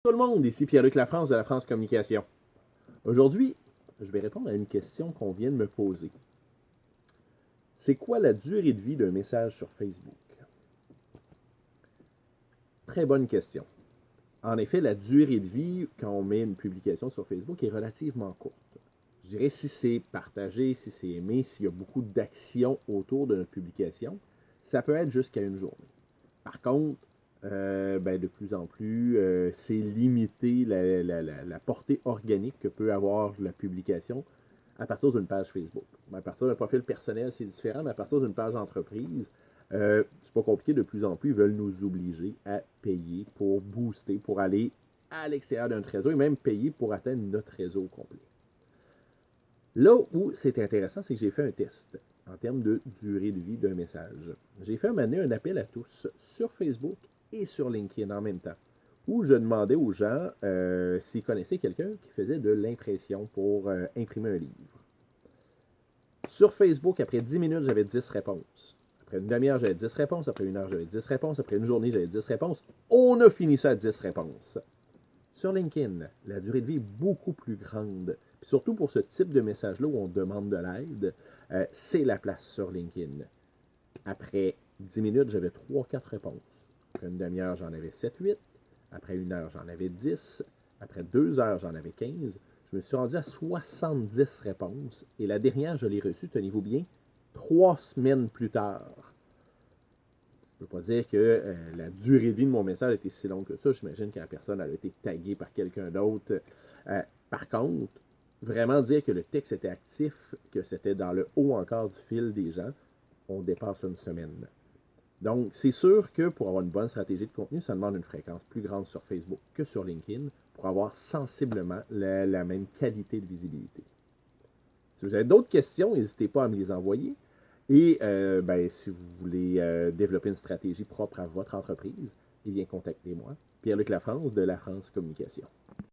Tout le monde, ici Pierre-Luc Lafrance de la France Communication. Aujourd'hui, je vais répondre à une question qu'on vient de me poser. C'est quoi la durée de vie d'un message sur Facebook? Très bonne question. En effet, la durée de vie, quand on met une publication sur Facebook, est relativement courte. Je dirais si c'est partagé, si c'est aimé, s'il y a beaucoup d'actions autour de notre publication, ça peut être jusqu'à une journée. Par contre, de plus en plus, c'est limiter la portée organique que peut avoir la publication à partir d'une page Facebook. À partir d'un profil personnel, c'est différent, mais à partir d'une page d'entreprise, c'est pas compliqué, de plus en plus, ils veulent nous obliger à payer pour booster, pour aller à l'extérieur de notre réseau et même payer pour atteindre notre réseau au complet. Là où c'est intéressant, c'est que j'ai fait un test en termes de durée de vie d'un message. J'ai fait un appel à tous sur Facebook et sur LinkedIn en même temps, où je demandais aux gens s'ils connaissaient quelqu'un qui faisait de l'impression pour imprimer un livre. Sur Facebook, après 10 minutes, j'avais 10 réponses. Après une demi-heure, j'avais 10 réponses. Après une heure, j'avais 10 réponses. Après une journée, j'avais 10 réponses. On a fini ça à 10 réponses. Sur LinkedIn, la durée de vie est beaucoup plus grande. Puis surtout pour ce type de message-là où on demande de l'aide, c'est la place sur LinkedIn. Après 10 minutes, j'avais 3-4 réponses. Après une demi-heure, j'en avais 7-8. Après une heure, j'en avais 10. Après 2 heures, j'en avais 15. Je me suis rendu à 70 réponses. Et la dernière, je l'ai reçue, tenez-vous bien, 3 semaines plus tard. Je ne peux pas dire que la durée de vie de mon message était si longue que ça. J'imagine que la personne a été taguée par quelqu'un d'autre. Par contre, vraiment dire que le texte était actif, que c'était dans le haut encore du fil des gens, on dépasse une semaine. Donc, c'est sûr que pour avoir une bonne stratégie de contenu, ça demande une fréquence plus grande sur Facebook que sur LinkedIn pour avoir sensiblement la même qualité de visibilité. Si vous avez d'autres questions, n'hésitez pas à me les envoyer. Et si vous voulez développer une stratégie propre à votre entreprise, eh bien, contactez-moi. Pierre-Luc Lafrance de La France Communication.